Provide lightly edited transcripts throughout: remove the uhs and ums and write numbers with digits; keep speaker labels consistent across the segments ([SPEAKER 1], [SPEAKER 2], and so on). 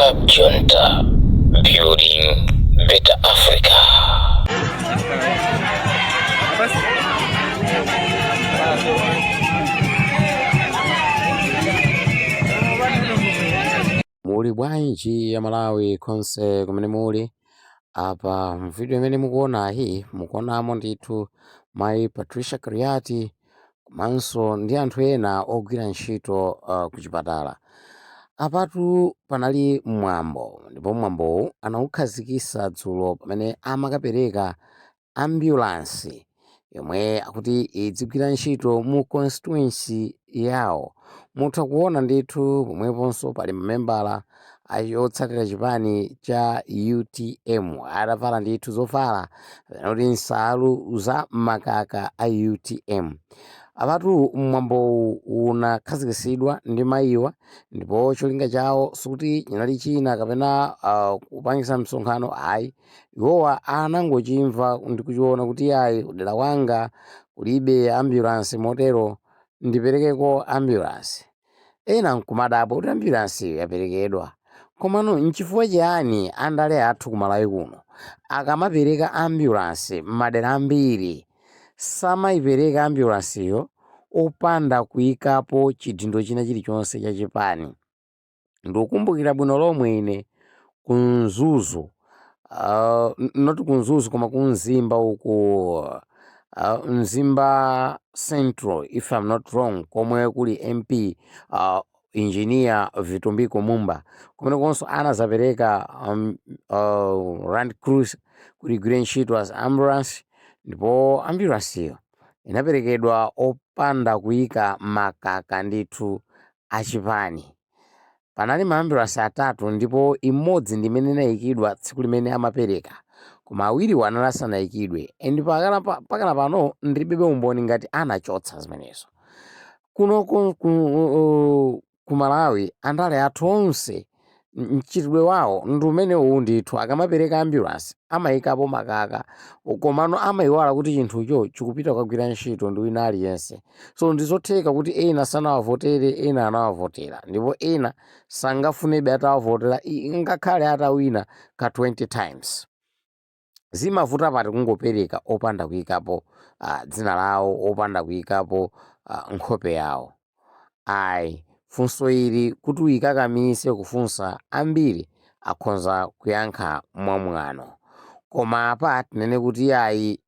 [SPEAKER 1] Junta, building better Africa.
[SPEAKER 2] Muli bwanji ya Malawi konse kumene muli. Apa video imene mukuona hii mukuonamo ndithu mai Patricia Kariati komanso ndi anthu ena ogwira ntchito ku chipatala. Apatu panali mwambo, ndipo mwambowu anawukhazikitsa dzulo pamene amakapereka ambulance yomwe akuti idzigwira ntchito mu constituency yawo. Mutha kuona ndithu pomweponso pali mamembala otsatira chipani cha UTM atavala ndithu zovala kuti nsalu za makaka a UTM. Apatu mwambo unakhazikitsidwa ndi mayiwa, ndipo cholinga chawo sikuti chinali china kapena kupangisa msonkhano ayi. Iwowa anangochimva ndi kuchiona kuti ayi kudera wanga kulibe ambulance motero ndiperekeko ambulance. Ena nkumadabwa kuti ambulance yaperekedwa. Komano nchifukwa chiyani andale athu ku Malawi kuno akamapereka ambulance madera ambiri samayipereka ambulanceyo opanda kuyikapo chidindo china chilichonse cha chipani? Ndikukumbukira bwino lomwe ine kunzuzu not kunzuzu koma kunzimba uku Mzimba Central if I'm not wrong, komwe kuli MP engineer Vitumbiko Mumba, kumene konso anazapereka Land Cruise kuti igwire ntchito as ambulance, ndipo ambulance iyo inaperekedwa opanda kuyika makaka ndithu achipani. Panali maambulance atatu ndipo imodzi ndimene inayikidwa tsiku limene amapereka, koma awiriwo anali asanayikidwe. Pakana pano ndilibe umboni ngati anachotsa zimenezo. Kuno ku Malawi andale athu onse mchitidwe wawo ndi umenewu ndithu, akamapereka ambulance amayikapo makaka, komano amayiwala kuti chinthucho chikupita kukagwira ntchito ndi wina aliyense. So ndizotheka kuti ena sanawavotere, ena anawavotera, ndipo ena sangafunebe atawavotera ngakhale atawina ka 20 times. Zimavuta pati kungopereka opanda kuyikapo dzina lawo, opanda kuyikapo nkhope yawo. Ayi, funso ili kuti uyikakamise kufunsa ambiri akhonza kuyankha mwamwano. Koma apa tinene kuti ayi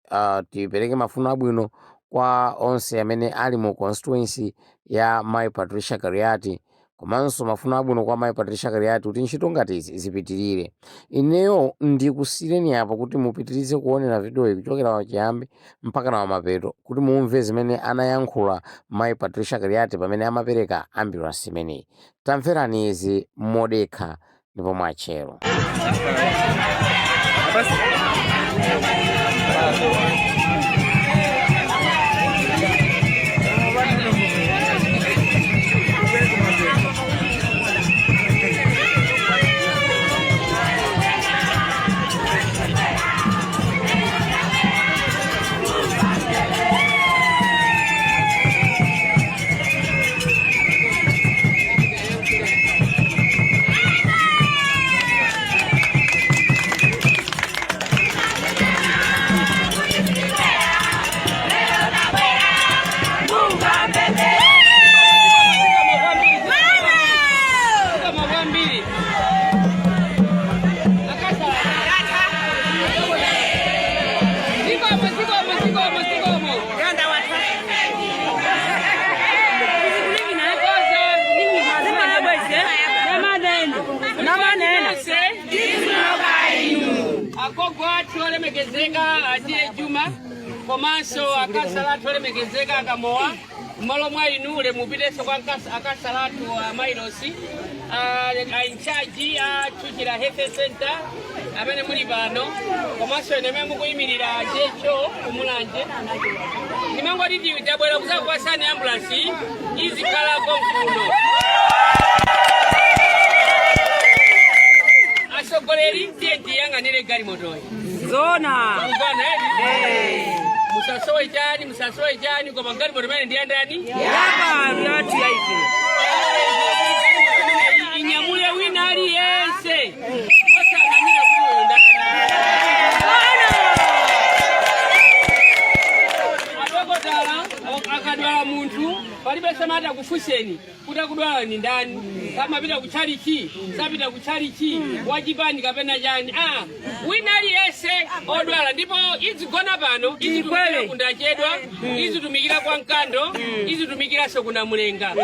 [SPEAKER 2] tipereke mafuno abwino kwa onse amene ali mu constituency ya mai Patricia Kariati, komanso mafuno abwino kwa mai Patricia Kariati kuti ntchito ngati izi zipitirire. Ineyo ndikusiyireni apa kuti mupitirize kuonera video iyi kuchokera pachiyambi mpaka na mapeto kuti mumve zimene anayankhula mai Patricia Kariati pamene amapereka ambulance imeneyi. Tamverani izi modekha ndipo mwachero.
[SPEAKER 3] Akogwa tolemegezeka adie Juma komanso akasalatu tolemegezeka akamoa malo mwa inule mupiteso kwa akasalatu wa Mairosi in charge chukira health center amene muli pano, komanso ene mukuyimirira jecho kumulanje nimango didi tabwera kuzakwasani ambulance izikala konfuno asogoleri tienti yanga nile gari motoyi
[SPEAKER 4] zona
[SPEAKER 3] musasowe jani kwa magari motomene ndiya ndani
[SPEAKER 4] yaba rati yaite
[SPEAKER 3] inyamule wina ali yense ata kufuseni kuta kudwala ni ndani kama pita kuchalichi sapita kuchalichi wajibani kapena jani winali yese odwala ndipo izigona pano izitumikira kundachedwa izitumikira kwa nkando izitumikira so kuna mulenga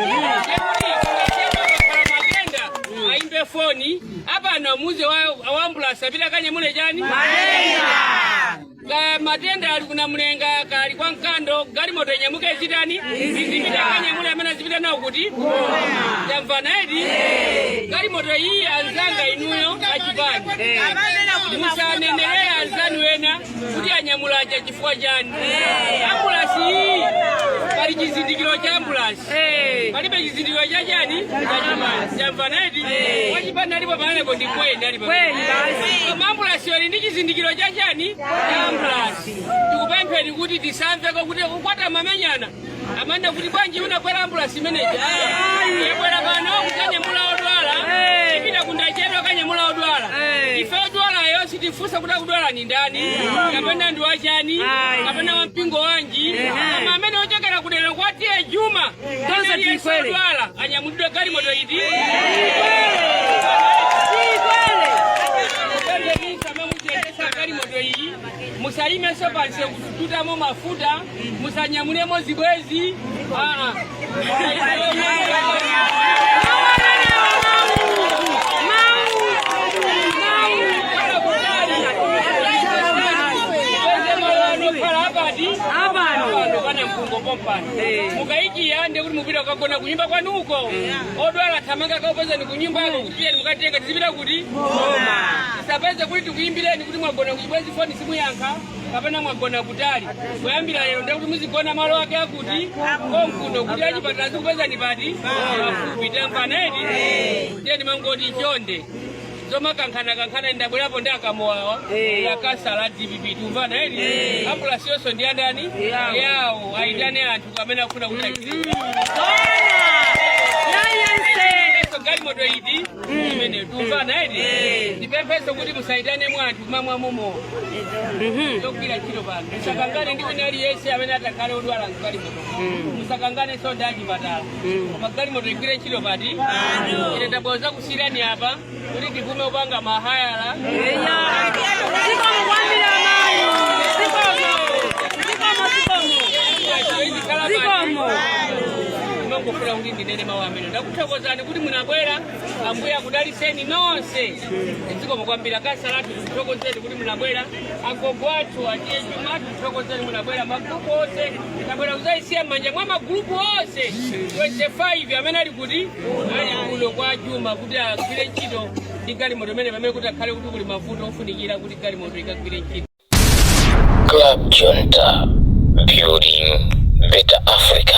[SPEAKER 3] aimbe foni apano amuze wa ambulance apita kanye mule jani matenda ali kuna mulenga kali kwa nkando gali moto yenyemuke zidani izipita kanye mule amena zipita nao kuti jamvana edi gali moto hii anzanga inuyo achibani musanendelea anzani wena kuti anyamulaja chifukwa jani ambulance hii kali chizindikiro cha ambulance palibe chizindikiro cha jani jamvana edi wachibani alipo panaleko ndi kweni alipo kama ambulance yoli ndi chizindikiro cha jani ambulance tikupempheni kuti tisamveko kuti ukwata mamenyana amanda kuti bwanji unakwera ambulance manager yekwera pano kukanyamula odwala ipita kundachedwa kanyamula odwala ife odwala yo sitifusa kuti akudwala ni ndani kapena ndi wachani kapena wampingo wanji kama amene ochokera kudera kwatiye Juma tonse tikwele odwala anyamulidwe gali moto iti musalime sopanse kututamo mafuta musanyamulemo zibwezi mukaikia ndi kuti mupita kukagona kunyumba kwanuko odwala thamanga kaupeza ni kunyumba yako kuti mukatenga tizipita kuti tisapeze kuti tikuyimbireni kuti mwagona kuchibwezi foni simuyankha kapena mwagona kutali kuyambira lero ndi kuti muzigona malo ake akuti konkuno kuti achipatala zikupeza ni pati pafupi tamfanedi tiyeni mangoti chonde zoma kankhana ndabwerapo ndi akamowawa yakasala DPP tumvana edi ambulance yonso ndi andani yawo aitane anthu kamene akufuna kuchakira gali moto iti imene tumvana edi ndipempheso kuti musaitane mwanthu mamwa momo yogwira ntchito pano musakangane ndi wina aliyense amene atakhale odwala gali moto musakangane so ndachipatala koma gali moto igwire ntchito pati ine ndabweza kusirani apa kuti tivume upanga mahayala mangofuna kuti ndinene mawu amene ndakuthokozani kuti munabwera ambuya kudaliseni nonse dziko mukwambira kasalatu kuthokozeni kuti munabwera agogo athu atiye Juma kuthokozeni munabwera magrupu onse tabwera kuzayisiya m'manja mwa magrupu onse 25 amene ali kuti ali kuno kwa Juma kuti agwire ntchito ndi galimoto imene pamene kuti akhale kuti kuli mavuto ofunikira kuti galimoto ikagwire ntchito.
[SPEAKER 1] Club Junta, building better Africa.